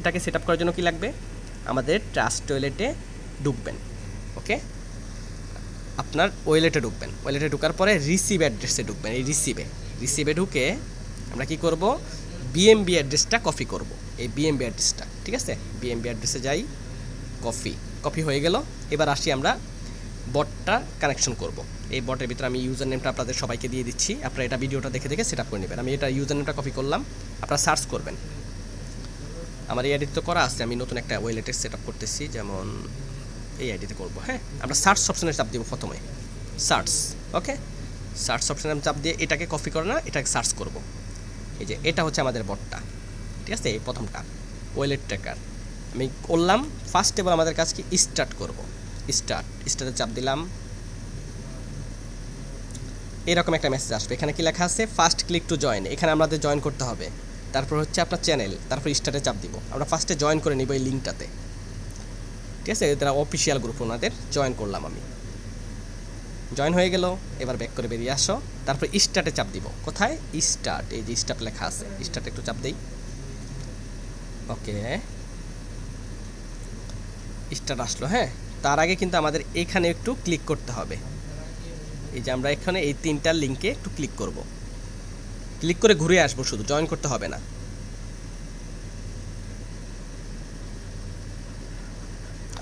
এটাকে set up করার জন্য কী লাগবে, আমাদের ট্রাস্ট ওয়ালেটে ঢুকবেন। ওকে, আপনার ওয়ালেটে ঢুকবেন, ওয়ালেটে ঢোকার পরে রিসিভ অ্যাড্রেসে ঢুকবেন। এই রিসিভে ঢুকে আমরা কি করব, বিএমবি অ্যাড্রেসটা কপি করব, এই বিএমবি অ্যাড্রেসটা। ঠিক আছে, বিএমবি অ্যাড্রেসে যাই, কপি হয়ে গেল। এবার আসি আমরা বটটা কানেকশন করব। এই বটের ভিতরে আমি ইউজার নেমটা আপনাদের সবাইকে দিয়ে দিচ্ছি, আপনারা এটা ভিডিওটা দেখে দেখে সেট আপ করে নেবেন। আমি এটা ইউজার নেমটা কপি করলাম, আপনারা সার্চ করবেন। আমার এই আইডিতে তো করা আছে, আমি নতুন একটা ওয়ালেটের সেট আপ করতেছি, যেমন এই আইডিতে করব। হ্যাঁ, আমরা সার্চ অপশানে চাপ দিব প্রথমে, সার্চ। ওকে, সার্চ অপশানে আমি চাপ দিয়ে এটাকে কপি করে না, এটাকে সার্চ করব। এই যে এটা হচ্ছে আমাদের বটটা। ঠিক আছে, এই প্রথমটা ওয়ালেট ট্র্যাকার আমি করলাম। ফার্স্ট এবার আমাদের কাজ কি, স্টার্ট করব। স্টার্টে চাপ দিলাম, এরকম একটা মেসেজ আসবে। এখানে কি লেখা আছে, ফার্স্ট ক্লিক টু জয়েন, এখানে আমাদের জয়েন করতে হবে। তারপর হচ্ছে আপনার চ্যানেল, তারপর স্টার্টে চাপ দিব। আমরা ফার্স্টে জয়েন করে নিব এই লিঙ্কটাতে। ঠিক আছে, এটা অফিসিয়াল গ্রুপ, ওনাদের জয়েন করলাম আমি, জয়েন হয়ে গেল। এবার ব্যাক করে বেরিয়ে আসো, তারপর স্টার্টে চাপ দিব। কোথায়, স্টার্ট, এই যে স্টার্ট লেখা আছে, স্টার্টে একটু চাপ দিই। ওকে, স্টার্ট আসলো। হ্যাঁ, তার আগে কিন্তু আমাদের এখানে একটু ক্লিক করতে হবে। এই যে আমরা এখানে এই তিনটার লিঙ্কে একটু ক্লিক করব, ক্লিক করে ঘুরে আসবো, শুধু জয়েন করতে হবে না।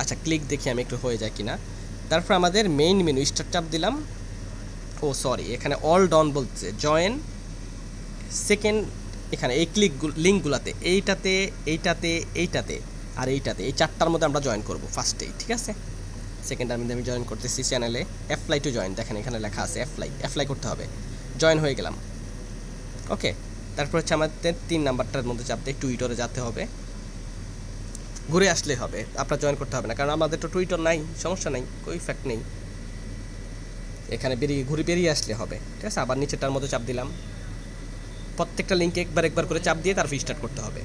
আচ্ছা, ক্লিক দেখি আমি একটু হয়ে যায় কিনা। তারপর আমাদের মেইন মেনু, স্টার্ট চাপ দিলাম। ও সরি, এখানে অল ডাউন বলছে, জয়েন সেকেন্ড। এখানে এই লিঙ্কগুলোতে এইটাতে আর এইটাতে, এই চারটার মধ্যে আমরা জয়েন করব ফার্স্টেই। ঠিক আছে, সেকেন্ডটার মধ্যে আমি জয়েন করতেছি চ্যানেলে। অ্যাপ্লাই টু জয়েন, দেখেন এখানে লেখা আছে অ্যাপ্লাই করতে হবে। জয়েন হয়ে গেলাম। ওকে, তারপর হচ্ছে আমাদের 3 নাম্বারটার মধ্যে চাপ দিয়ে টুইটারে যেতে হবে, ঘুরে আসলে হবে, আপনার জয়েন করতে হবে না, কারণ আমাদের তো টুইটার নাই, সমস্যা নেই, কোনো ইফেক্ট নেই। এখানে ঘুরে বেরিয়ে আসলে হবে। ঠিক আছে, আবার নিচেরটার মধ্যে চাপ দিলাম। প্রত্যেকটা লিঙ্কে একবার করে চাপ দিয়ে তারপর স্টার্ট করতে হবে।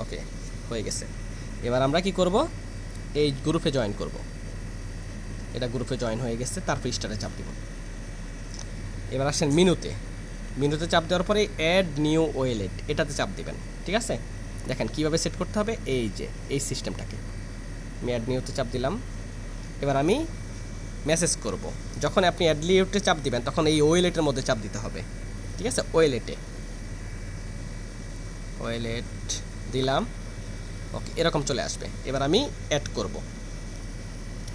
ওকে, হয়ে গেছে। এবার আমরা কি করব, এই গ্রুপে জয়েন করব। এটা গ্রুপে জয়েন হয়ে গেছে, তারপর স্টার্টে চাপ দিব। এবার আসেন মেনুতে চাপ দেওয়ার পরে অ্যাড নিউ ওয়ালেট, এটাতে চাপ দিবেন। ঠিক আছে, দেখেন কীভাবে সেট করতে হবে, এই যে এই সিস্টেমটাকে আমি অ্যাড নিউতে চাপ দিলাম। এবার আমি মেসেজ করব। যখন আপনি অ্যাড নিউতে চাপ দিবেন তখন এই ওয়ালেটের মধ্যে চাপ দিতে হবে। ঠিক আছে, ওয়ালেট দিলাম। ওকে, এরকম চলে আসবে। এবার আমি অ্যাড করব।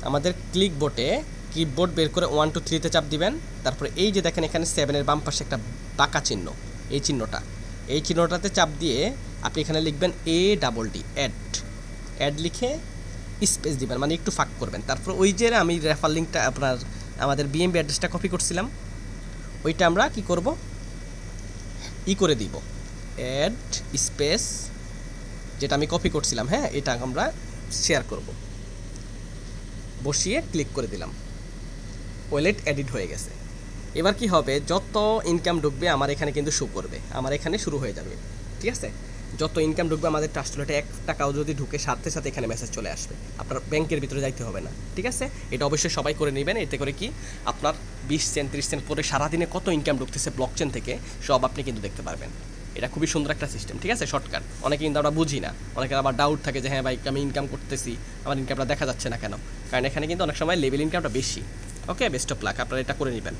আমাদের ক্লিপবোর্ড বের করে 1 2 3-তে চাপ দিবেন। তারপরে এই যে দেখেন এখানে 7-এর বাম পাশে একটা বাঁকা চিহ্ন, এই চিহ্নটাতে চাপ দিয়ে আপনি এখানে লিখবেন ADD অ্যাড লিখে স্পেস দিবেন, মানে একটু ফাঁক করবেন। তারপর ওই যে আমি রেফার লিঙ্কটা আপনার আমাদের বিএমবি অ্যাড্রেসটা কপি করছিলাম, ওইটা আমরা কি করব, করে দিব, অ্যাড স্পেস যেটা আমি কপি করছিলাম। হ্যাঁ, এটা আমরা শেয়ার করব, বসিয়ে ক্লিক করে দিলাম। ওয়ালেট এডিট হয়ে গেছে। এবার কি হবে, যত ইনকাম ঢুকবে আমার এখানে কিন্তু শো করবে, আমার এখানে শুরু হয়ে যাবে। ঠিক আছে, যত ইনকাম ঢুকবে আমাদের ট্রাস্ট ওয়ালেটে 1 টাকাও যদি ঢুকে, সাথে সাথে এখানে মেসেজ চলে আসবে, আপনার ব্যাংকের ভিতরে যাইতে হবে না। ঠিক আছে, এটা অবশ্যই সবাই করে নেবেন। এতে করে কি আপনার 20 সেন্ট 30 সেন্ট করে সারাদিনে কত ইনকাম ঢুকতেছে ব্লকচেন থেকে সব আপনি কিন্তু দেখতে পারবেন। এটা খুবই সুন্দর একটা সিস্টেম। ঠিক আছে, শর্টকাট। অনেকে কিন্তু আমরা বুঝি না, অনেকের আবার ডাউট থাকে যে হ্যাঁ ভাই আমি ইনকাম করতেছি, আমার ইনকামটা দেখা যাচ্ছে না কেন, কারণ এখানে কিন্তু অনেক সময় লেভেল ইনকামটা বেশি। ওকে, বেস্ট অফ লাক, আপনারা এটা করে নেবেন।